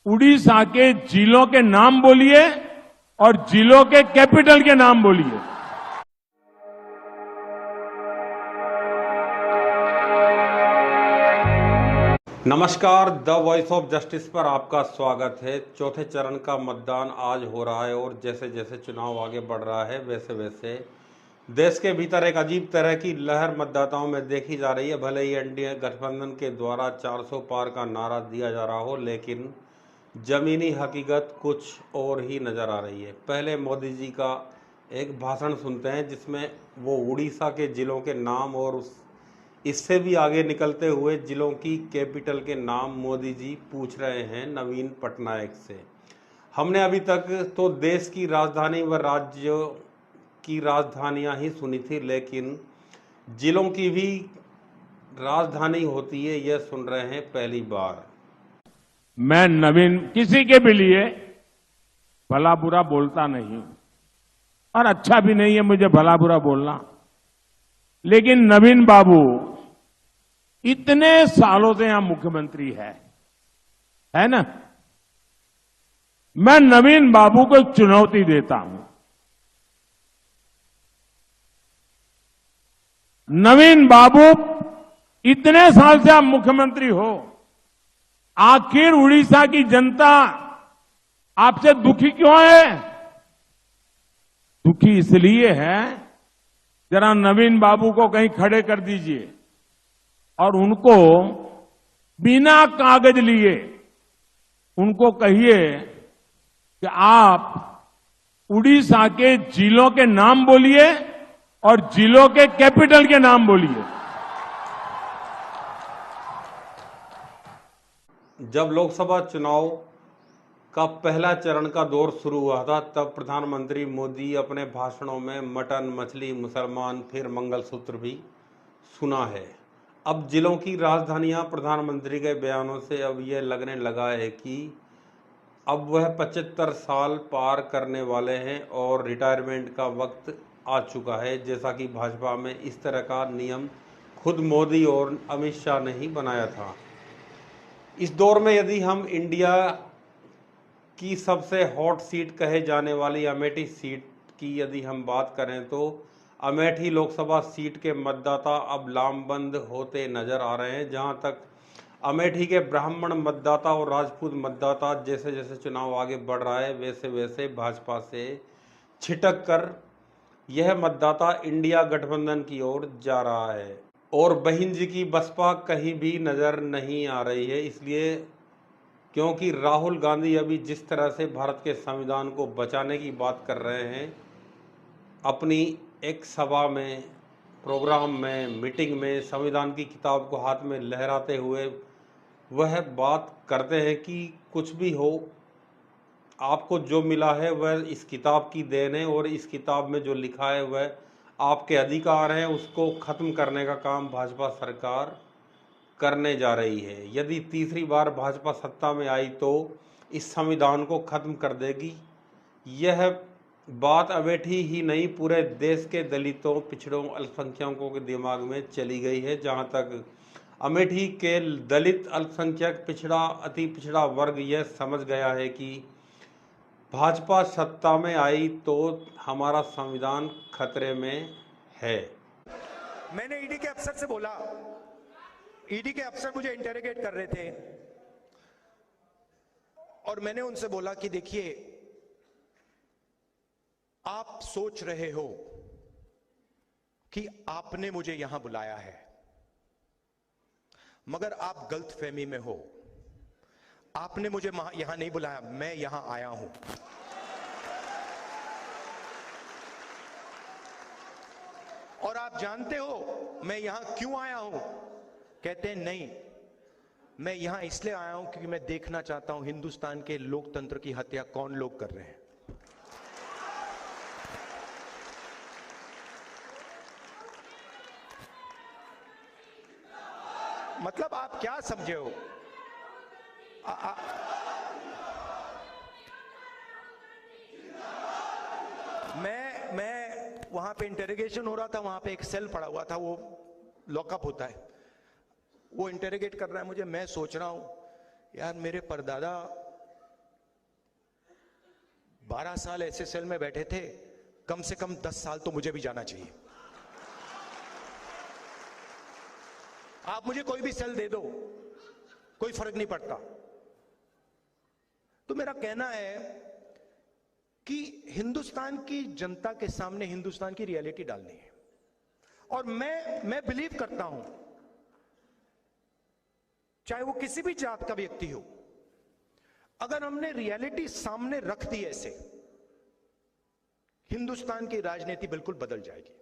उड़ीसा के जिलों के नाम बोलिए और जिलों के कैपिटल के नाम बोलिए। नमस्कार, द वॉइस ऑफ जस्टिस पर आपका स्वागत है। चौथे चरण का मतदान आज हो रहा है और जैसे जैसे चुनाव आगे बढ़ रहा है वैसे वैसे देश के भीतर एक अजीब तरह की लहर मतदाताओं में देखी जा रही है। भले ही एनडीए गठबंधन के द्वारा 400 पार का नारा दिया जा रहा हो, लेकिन जमीनी हकीकत कुछ और ही नजर आ रही है। पहले मोदी जी का एक भाषण सुनते हैं जिसमें वो उड़ीसा के जिलों के नाम और इससे भी आगे निकलते हुए जिलों की कैपिटल के नाम मोदी जी पूछ रहे हैं नवीन पटनायक से। हमने अभी तक तो देश की राजधानी व राज्यों की राजधानियां ही सुनी थी, लेकिन जिलों की भी राजधानी होती है यह सुन रहे हैं पहली बार। मैं नवीन किसी के भी लिए भला बुरा बोलता नहीं हूं और अच्छा भी नहीं है मुझे भला बुरा बोलना, लेकिन नवीन बाबू इतने सालों से यहां मुख्यमंत्री है ना। मैं नवीन बाबू को चुनौती देता हूं। नवीन बाबू इतने साल से आप मुख्यमंत्री हो, आखिर उड़ीसा की जनता आपसे दुखी क्यों है? दुखी इसलिए है, जरा नवीन बाबू को कहीं खड़े कर दीजिए और उनको बिना कागज लिए उनको कहिए कि आप उड़ीसा के जिलों के नाम बोलिए और जिलों के कैपिटल के नाम बोलिए। जब लोकसभा चुनाव का पहला चरण का दौर शुरू हुआ था, तब प्रधानमंत्री मोदी अपने भाषणों में मटन, मछली, मुसलमान, फिर मंगलसूत्र भी सुना है। अब जिलों की राजधानियां प्रधानमंत्री के बयानों से अब यह लगने लगा है कि अब वह 75 साल पार करने वाले हैं और रिटायरमेंट का वक्त आ चुका है। जैसा कि भाजपा में इस तरह का नियम खुद मोदी और अमित शाह ने ही बनाया था। इस दौर में यदि हम इंडिया की सबसे हॉट सीट कहे जाने वाली अमेठी सीट की यदि हम बात करें, तो अमेठी लोकसभा सीट के मतदाता अब लामबंद होते नजर आ रहे हैं। जहां तक अमेठी के ब्राह्मण मतदाता और राजपूत मतदाता जैसे जैसे चुनाव आगे बढ़ रहा है वैसे वैसे भाजपा से छिटक कर यह मतदाता इंडिया गठबंधन की ओर जा रहा है और बहिन जी की बसपा कहीं भी नजर नहीं आ रही है। इसलिए क्योंकि राहुल गांधी अभी जिस तरह से भारत के संविधान को बचाने की बात कर रहे हैं, अपनी एक सभा में, प्रोग्राम में, मीटिंग में संविधान की किताब को हाथ में लहराते हुए वह बात करते हैं कि कुछ भी हो, आपको जो मिला है वह इस किताब की देन है और इस किताब में जो लिखा है वह आपके अधिकार हैं। उसको खत्म करने का काम भाजपा सरकार करने जा रही है। यदि तीसरी बार भाजपा सत्ता में आई तो इस संविधान को खत्म कर देगी। यह बात अमेठी ही नहीं, पूरे देश के दलितों, पिछड़ों, अल्पसंख्यकों के दिमाग में चली गई है। जहां तक अमेठी के दलित, अल्पसंख्यक, पिछड़ा, अति पिछड़ा वर्ग यह समझ गया है कि भाजपा सत्ता में आई तो हमारा संविधान खतरे में है। मैंने ईडी के अफसर से बोला, ईडी के अफसर मुझे इंटेरोगेट कर रहे थे और मैंने उनसे बोला कि देखिए, आप सोच रहे हो कि आपने मुझे यहां बुलाया है, मगर आप गलतफहमी में हो। आपने मुझे यहां नहीं बुलाया, मैं यहां आया हूं। और आप जानते हो मैं यहां क्यों आया हूं? कहते हैं नहीं, मैं यहां इसलिए आया हूं क्योंकि मैं देखना चाहता हूं हिंदुस्तान के लोकतंत्र की हत्या कौन लोग कर रहे हैं। मतलब आप क्या समझे हो? मैं वहां पे इंटेरोगेशन हो रहा था, वहां पे एक सेल पड़ा हुआ था, वो लॉकअप होता है, वो इंटेरोगेट कर रहा है मुझे। मैं सोच रहा हूं यार मेरे परदादा 12 साल ऐसे सेल में बैठे थे, कम से कम 10 साल तो मुझे भी जाना चाहिए। आप मुझे कोई भी सेल दे दो, कोई फर्क नहीं पड़ता। तो मेरा कहना है कि हिंदुस्तान की जनता के सामने हिंदुस्तान की रियलिटी डालनी है। और मैं बिलीव करता हूं, चाहे वो किसी भी जात का व्यक्ति हो, अगर हमने रियलिटी सामने रख दी ऐसे, हिंदुस्तान की राजनीति बिल्कुल बदल जाएगी।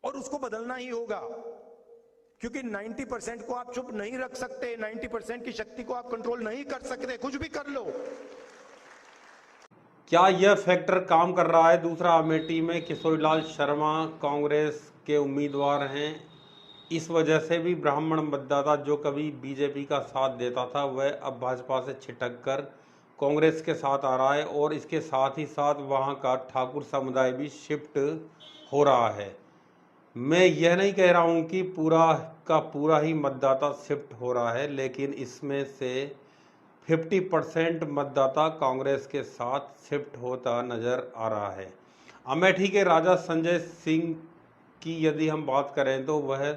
और उसको बदलना ही होगा, क्योंकि 90% को आप चुप नहीं रख सकते, 90% की शक्ति को आप कंट्रोल नहीं कर सकते, कुछ भी कर लो। क्या यह फैक्टर काम कर रहा है? दूसरा, अमेठी में किशोरीलाल शर्मा कांग्रेस के उम्मीदवार हैं। इस वजह से भी ब्राह्मण मतदाता जो कभी बीजेपी का साथ देता था, वह अब भाजपा से छिटक कर कांग्रेस के साथ आ रहा है। और इसके साथ ही साथ वहां का ठाकुर समुदाय भी शिफ्ट हो रहा है। मैं यह नहीं कह रहा हूं कि पूरा का पूरा ही मतदाता शिफ्ट हो रहा है, लेकिन इसमें से 50% मतदाता कांग्रेस के साथ शिफ्ट होता नजर आ रहा है। अमेठी के राजा संजय सिंह की यदि हम बात करें तो वह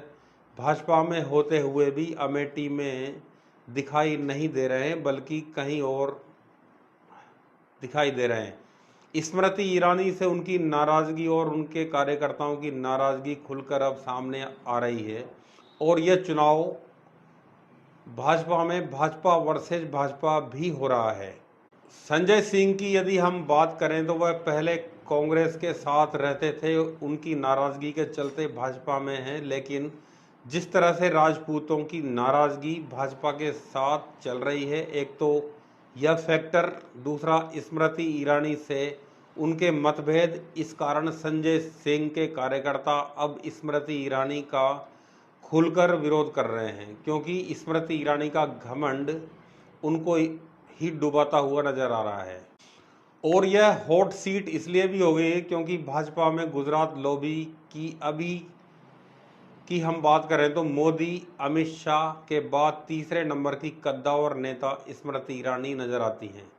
भाजपा में होते हुए भी अमेठी में दिखाई नहीं दे रहे हैं, बल्कि कहीं और दिखाई दे रहे हैं। स्मृति ईरानी से उनकी नाराजगी और उनके कार्यकर्ताओं की नाराजगी खुलकर अब सामने आ रही है। और यह चुनाव भाजपा में भाजपा वर्सेज भाजपा भी हो रहा है। संजय सिंह की यदि हम बात करें तो वह पहले कांग्रेस के साथ रहते थे, उनकी नाराजगी के चलते भाजपा में हैं। लेकिन जिस तरह से राजपूतों की नाराजगी भाजपा के साथ चल रही है, एक तो यह फैक्टर, दूसरा स्मृति ईरानी से उनके मतभेद, इस कारण संजय सिंह के कार्यकर्ता अब स्मृति ईरानी का खुलकर विरोध कर रहे हैं, क्योंकि स्मृति ईरानी का घमंड उनको ही डुबाता हुआ नजर आ रहा है। और यह हॉट सीट इसलिए भी हो गई है क्योंकि भाजपा में गुजरात लॉबी की अभी की हम बात करें तो मोदी अमित शाह के बाद तीसरे नंबर की कद्दावर नेता स्मृति ईरानी नजर आती हैं।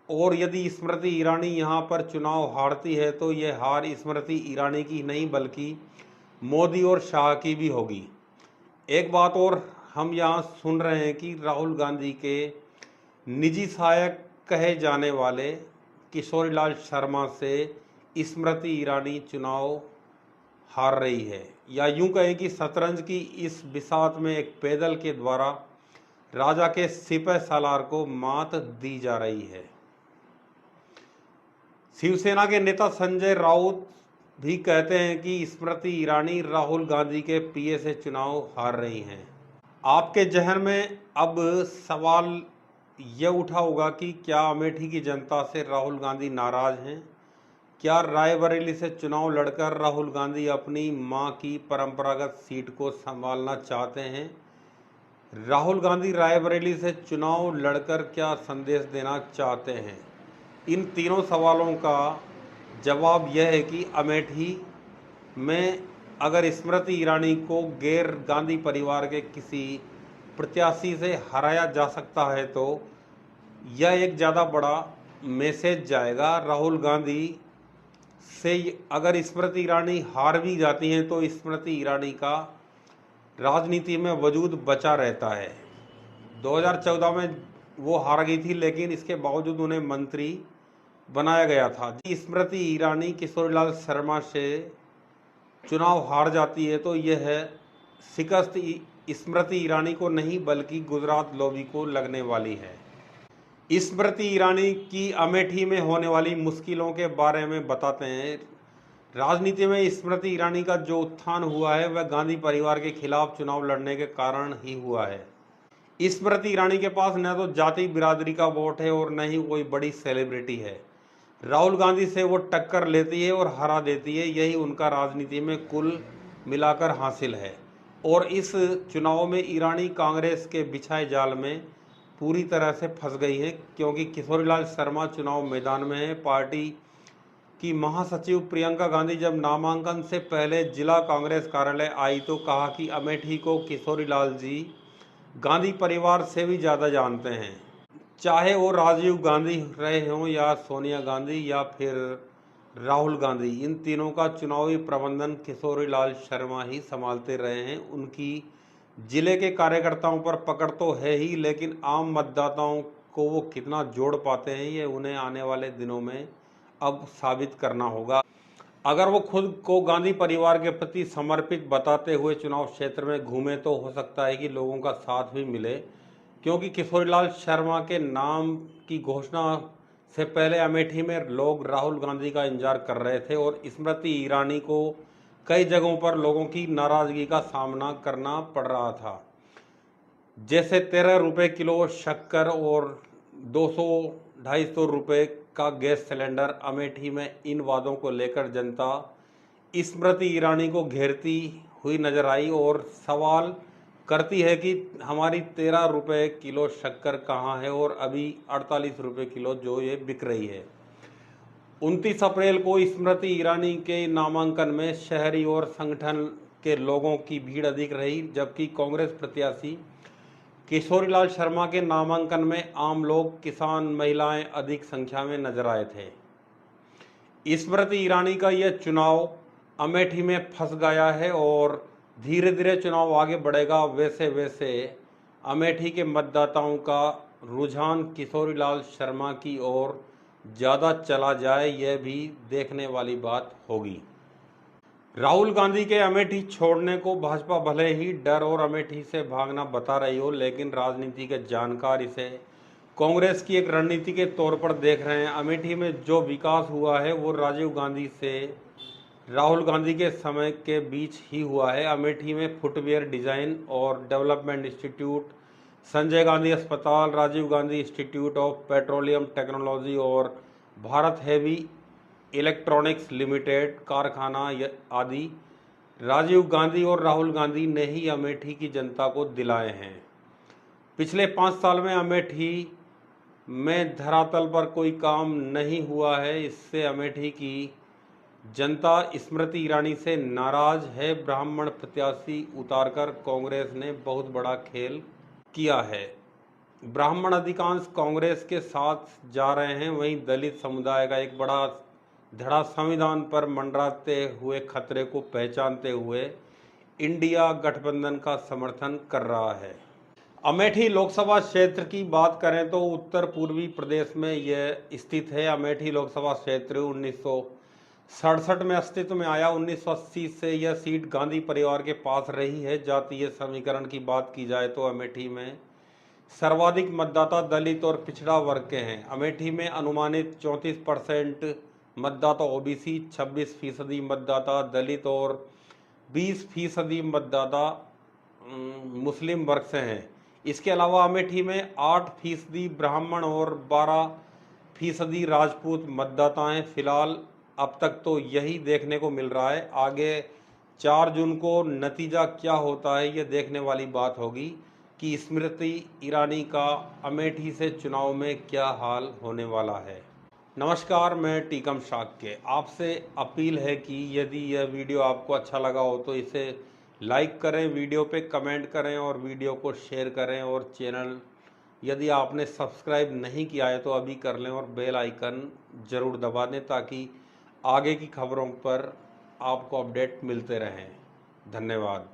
और यदि स्मृति ईरानी यहां पर चुनाव हारती है तो यह हार स्मृति ईरानी की नहीं बल्कि मोदी और शाह की भी होगी। एक बात और हम यहां सुन रहे हैं कि राहुल गांधी के निजी सहायक कहे जाने वाले किशोरीलाल शर्मा से स्मृति ईरानी चुनाव हार रही है, या यूं कहें कि शतरंज की इस बिसात में एक पैदल के द्वारा राजा के सिपह सालार को मात दी जा रही है। शिवसेना के नेता संजय राउत भी कहते हैं कि स्मृति ईरानी राहुल गांधी के पीए से चुनाव हार रही हैं। आपके जहन में अब सवाल यह उठा होगा कि क्या अमेठी की जनता से राहुल गांधी नाराज हैं? क्या रायबरेली से चुनाव लड़कर राहुल गांधी अपनी मां की परंपरागत सीट को संभालना चाहते हैं? राहुल गांधी रायबरेली से चुनाव लड़कर क्या संदेश देना चाहते हैं? इन तीनों सवालों का जवाब यह है कि अमेठी में अगर स्मृति ईरानी को गैर गांधी परिवार के किसी प्रत्याशी से हराया जा सकता है तो यह एक ज़्यादा बड़ा मैसेज जाएगा। राहुल गांधी से अगर स्मृति ईरानी हार भी जाती हैं तो स्मृति ईरानी का राजनीति में वजूद बचा रहता है। 2014 में वो हार गई थी, लेकिन इसके बावजूद उन्हें मंत्री बनाया गया था। स्मृति ईरानी किशोरीलाल शर्मा से चुनाव हार जाती है तो यह शिकस्त स्मृति ईरानी को नहीं बल्कि गुजरात लॉबी को लगने वाली है। स्मृति ईरानी की अमेठी में होने वाली मुश्किलों के बारे में बताते हैं। राजनीति में स्मृति ईरानी का जो उत्थान हुआ है वह गांधी परिवार के खिलाफ चुनाव लड़ने के कारण ही हुआ है। स्मृति ईरानी के पास न तो जाति बिरादरी का वोट है और न ही कोई बड़ी सेलिब्रिटी है। राहुल गांधी से वो टक्कर लेती है और हरा देती है, यही उनका राजनीति में कुल मिलाकर हासिल है। और इस चुनाव में ईरानी कांग्रेस के बिछाए जाल में पूरी तरह से फंस गई है, क्योंकि किशोरीलाल शर्मा चुनाव मैदान में है। पार्टी कि महासचिव प्रियंका गांधी जब नामांकन से पहले जिला कांग्रेस कार्यालय आई तो कहा कि अमेठी को किशोरीलाल जी गांधी परिवार से भी ज़्यादा जानते हैं, चाहे वो राजीव गांधी रहे हों या सोनिया गांधी या फिर राहुल गांधी। इन तीनों का चुनावी प्रबंधन किशोरीलाल शर्मा ही संभालते रहे हैं। उनकी जिले के कार्यकर्ताओं पर पकड़ तो है ही, लेकिन आम मतदाताओं को वो कितना जोड़ पाते हैं ये उन्हें आने वाले दिनों में अब साबित करना होगा। अगर वो खुद को गांधी परिवार के प्रति समर्पित बताते हुए चुनाव क्षेत्र में घूमे तो हो सकता है कि लोगों का साथ भी मिले, क्योंकि किशोरीलाल शर्मा के नाम की घोषणा से पहले अमेठी में लोग राहुल गांधी का इंतजार कर रहे थे और स्मृति ईरानी को कई जगहों पर लोगों की नाराजगी का सामना करना पड़ रहा था। जैसे 13 रुपये किलो शक्कर और 200-250 रुपये का गैस सिलेंडर। अमेठी में इन वादों को लेकर जनता स्मृति ईरानी को घेरती हुई नजर आई और सवाल करती है कि हमारी 13 रुपये किलो शक्कर कहाँ है और अभी 48 रुपये किलो जो ये बिक रही है। 29 अप्रैल को स्मृति ईरानी के नामांकन में शहरी और संगठन के लोगों की भीड़ अधिक रही, जबकि कांग्रेस प्रत्याशी किशोरीलाल शर्मा के नामांकन में आम लोग, किसान, महिलाएं अधिक संख्या में नजर आए थे। स्मृति ईरानी का यह चुनाव अमेठी में फंस गया है और धीरे धीरे चुनाव आगे बढ़ेगा। वैसे वैसे अमेठी के मतदाताओं का रुझान किशोरीलाल शर्मा की ओर ज़्यादा चला जाए, यह भी देखने वाली बात होगी। राहुल गांधी के अमेठी छोड़ने को भाजपा भले ही डर और अमेठी से भागना बता रही हो, लेकिन राजनीति के जानकार इसे कांग्रेस की एक रणनीति के तौर पर देख रहे हैं। अमेठी में जो विकास हुआ है वो राजीव गांधी से राहुल गांधी के समय के बीच ही हुआ है। अमेठी में फुटवेयर डिजाइन और डेवलपमेंट इंस्टीट्यूट, संजय गांधी अस्पताल, Rajiv Gandhi institute of petroleum technology और भारत हेवी इलेक्ट्रॉनिक्स लिमिटेड कारखाना आदि राजीव गांधी और राहुल गांधी ने ही अमेठी की जनता को दिलाए हैं। पिछले 5 साल में अमेठी में धरातल पर कोई काम नहीं हुआ है। इससे अमेठी की जनता स्मृति ईरानी से नाराज है। ब्राह्मण प्रत्याशी उतारकर कांग्रेस ने बहुत बड़ा खेल किया है। ब्राह्मण अधिकांश कांग्रेस के साथ जा रहे हैं, वहीं दलित समुदाय का एक बड़ा धड़ा संविधान पर मंडराते हुए खतरे को पहचानते हुए इंडिया गठबंधन का समर्थन कर रहा है। अमेठी लोकसभा क्षेत्र की बात करें तो उत्तर पूर्वी प्रदेश में यह स्थित है। अमेठी लोकसभा क्षेत्र 1967 में अस्तित्व में आया। 1980 से यह सीट गांधी परिवार के पास रही है। जातीय समीकरण की बात की जाए तो अमेठी में सर्वाधिक मतदाता दलित और पिछड़ा वर्ग के हैं। अमेठी में अनुमानित 34% मतदाता ओबीसी, 26% मतदाता दलित और 20% मतदाता मुस्लिम वर्ग से हैं। इसके अलावा अमेठी में 8% ब्राह्मण और 12% राजपूत मतदाता हैं। फिलहाल अब तक तो यही देखने को मिल रहा है। आगे 4 जून को नतीजा क्या होता है ये देखने वाली बात होगी कि स्मृति ईरानी का अमेठी से चुनाव में क्या हाल होने वाला है। नमस्कार, मैं टीकम शाक्य। आपसे अपील है कि यदि यह वीडियो आपको अच्छा लगा हो तो इसे लाइक करें, वीडियो पे कमेंट करें और वीडियो को शेयर करें। और चैनल यदि आपने सब्सक्राइब नहीं किया है तो अभी कर लें और बेल आइकन ज़रूर दबा दें ताकि आगे की खबरों पर आपको अपडेट मिलते रहें। धन्यवाद।